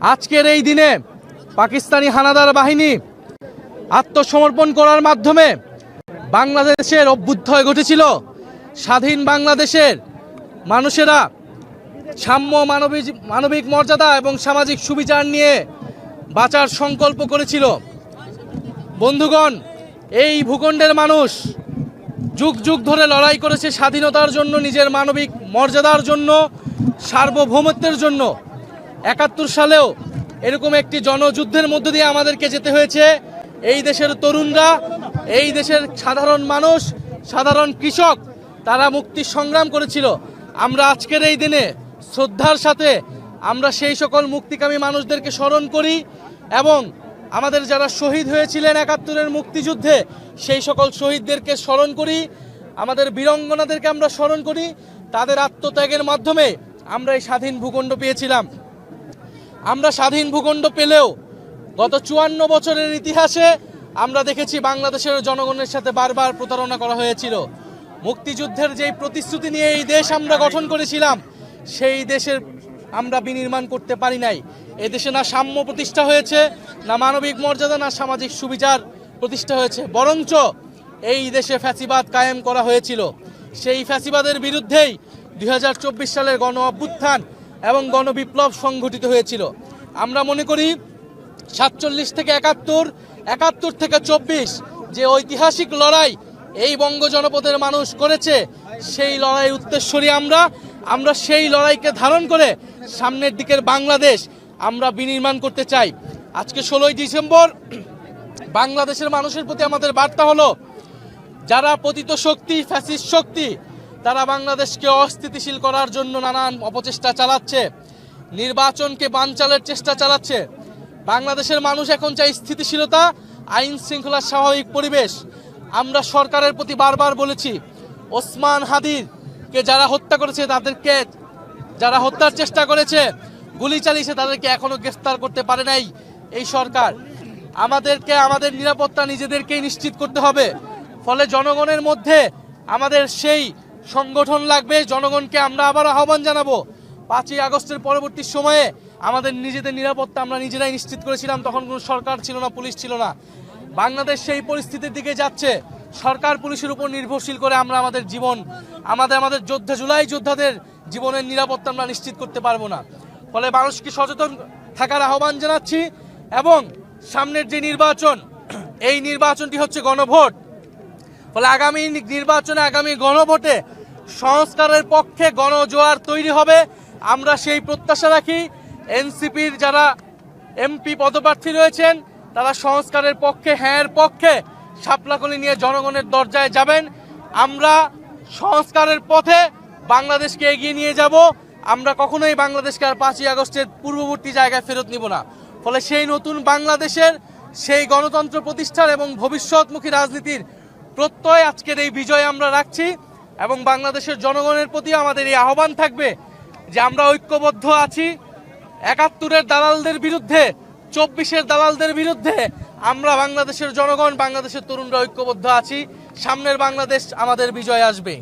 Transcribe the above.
আজকের এই দিনে পাকিস্তানি হানাদার বাহিনী আত্মসমর্পণ করার মাধ্যমে বাংলাদেশের অভ্যুদয় ঘটেছিল। স্বাধীন বাংলাদেশের মানুষেরা সাম্য, মানবিক মর্যাদা এবং সামাজিক সুবিচার নিয়ে বাঁচার সংকল্প করেছিল। বন্ধুগণ, এই ভূখণ্ডের মানুষ যুগ যুগ ধরে লড়াই করেছে স্বাধীনতার জন্য, নিজের মানবিক মর্যাদার জন্য, সার্বভৌমত্বের জন্য। ৭১ সালেও এরকম একটি জনযুদ্ধের মধ্য দিয়ে আমাদেরকে যেতে হয়েছে। এই দেশের তরুণরা, এই দেশের সাধারণ মানুষ, সাধারণ কৃষক, তারা মুক্তি সংগ্রাম করেছিল। আমরা আজকের এই দিনে শ্রদ্ধার সাথে আমরা সেই সকল মুক্তিকামী মানুষদেরকে স্মরণ করি এবং আমাদের যারা শহীদ হয়েছিলেন ৭১-এর মুক্তিযুদ্ধে, সেই সকল শহীদদেরকে স্মরণ করি, আমাদের বীরঙ্গনাদেরকে আমরা স্মরণ করি। তাদের আত্মত্যাগের মাধ্যমে আমরা এই স্বাধীন ভূখণ্ড পেয়েছিলাম। আমরা স্বাধীন ভূখণ্ড পেলেও গত ৫৪ বছরের ইতিহাসে আমরা দেখেছি বাংলাদেশের জনগণের সাথে বারবার প্রতারণা করা হয়েছিল। মুক্তিযুদ্ধের যেই প্রতিশ্রুতি নিয়ে এই দেশ আমরা গঠন করেছিলাম, সেই দেশের আমরা বিনির্মাণ করতে পারি নাই। এই দেশে না সাম্য প্রতিষ্ঠা হয়েছে, না মানবিক মর্যাদা, না সামাজিক সুবিচার প্রতিষ্ঠা হয়েছে, বরঞ্চ এই দেশে ফ্যাসিবাদ কায়েম করা হয়েছিল। সেই ফ্যাসিবাদের বিরুদ্ধেই ২০২৪ সালের গণ অভ্যুত্থান এবং গণবিপ্লব সংঘটিত হয়েছিল। আমরা মনে করি ৪৭ থেকে ৭১, ৭১ থেকে ২৪ যে ঐতিহাসিক লড়াই এই বঙ্গ জনপদের মানুষ করেছে, সেই লড়াই উত্তরসূরি আমরা সেই লড়াইকে ধারণ করে সামনের দিকের বাংলাদেশ আমরা বিনির্মাণ করতে চাই। আজকে ১৬ই ডিসেম্বর বাংলাদেশের মানুষের প্রতি আমাদের বার্তা হলো, যারা পতিত শক্তি, ফ্যাসিস্ট শক্তি, তারা বাংলাদেশকে অস্থিতিশীল করার জন্য নানান অপচেষ্টা চালাচ্ছে, নির্বাচনকে বানচালের চেষ্টা চালাচ্ছে। বাংলাদেশের মানুষ এখন চাই স্থিতিশীলতা, আইন শৃঙ্খলার স্বাভাবিক পরিবেশ। আমরা সরকারের প্রতি বারবার বলেছি, ওসমান হাদিকে যারা হত্যা করেছে, তাদেরকে যারা হত্যার চেষ্টা করেছে, গুলি চালিয়েছে, তাদেরকে এখনো গ্রেফতার করতে পারে নাই এই সরকার। আমাদেরকে আমাদের নিরাপত্তা নিজেদেরকেই নিশ্চিত করতে হবে। ফলে জনগণের মধ্যে আমাদের সেই সংগঠন লাগবে। জনগণকে আমরা আবার আহ্বান জানাবো, ৫ই আগস্টের পরবর্তী সময়ে আমাদের নিজেদের নিরাপত্তা আমরা নিজেরাই নিশ্চিত করেছিলাম। তখন কোনো সরকার ছিল না, পুলিশ ছিল না। বাংলাদেশ সেই পরিস্থিতির দিকে যাচ্ছে। সরকার পুলিশের উপর নির্ভরশীল করে আমরা আমাদের জীবন, আমাদের যোদ্ধা, জুলাই যোদ্ধাদের জীবনের নিরাপত্তা আমরা নিশ্চিত করতে পারবো না। ফলে মানুষকে সচেতন থাকার আহ্বান জানাচ্ছি। এবং সামনের যে নির্বাচন, এই নির্বাচনটি হচ্ছে গণভোট। ফলে আগামী নির্বাচনে, আগামী গণভোটে সংস্কারের পক্ষে গণজোয়ার তৈরি হবে। আমরা সেই প্রত্যাশা রাখি। এনসিপির যারা এমপি পদপ্রার্থী রয়েছেন, তারা সংস্কারের পক্ষে, হ্যাঁ পক্ষে শাপলাকলি নিয়ে জনগণের দরজায় যাবেন। আমরা সংস্কারের পথে বাংলাদেশকে এগিয়ে নিয়ে যাব। আমরা কখনোই বাংলাদেশকে আর ৫ই আগস্টের পূর্ববর্তী জায়গায় ফেরত নিব না। ফলে সেই নতুন বাংলাদেশের, সেই গণতন্ত্র প্রতিষ্ঠার এবং ভবিষ্যৎমুখী রাজনীতির প্রত্যয় আজকের এই বিজয় আমরা রাখছি। এবং বাংলাদেশের জনগণের প্রতি আমাদের এই আহ্বান থাকবে যে আমরা ঐক্যবদ্ধ আছি। ৭১-এর দালালদের বিরুদ্ধে, ২৪-এর দালালদের বিরুদ্ধে আমরা বাংলাদেশের জনগণ, বাংলাদেশের তরুণরা ঐক্যবদ্ধ আছি। সামনের বাংলাদেশ আমাদের বিজয় আসবে।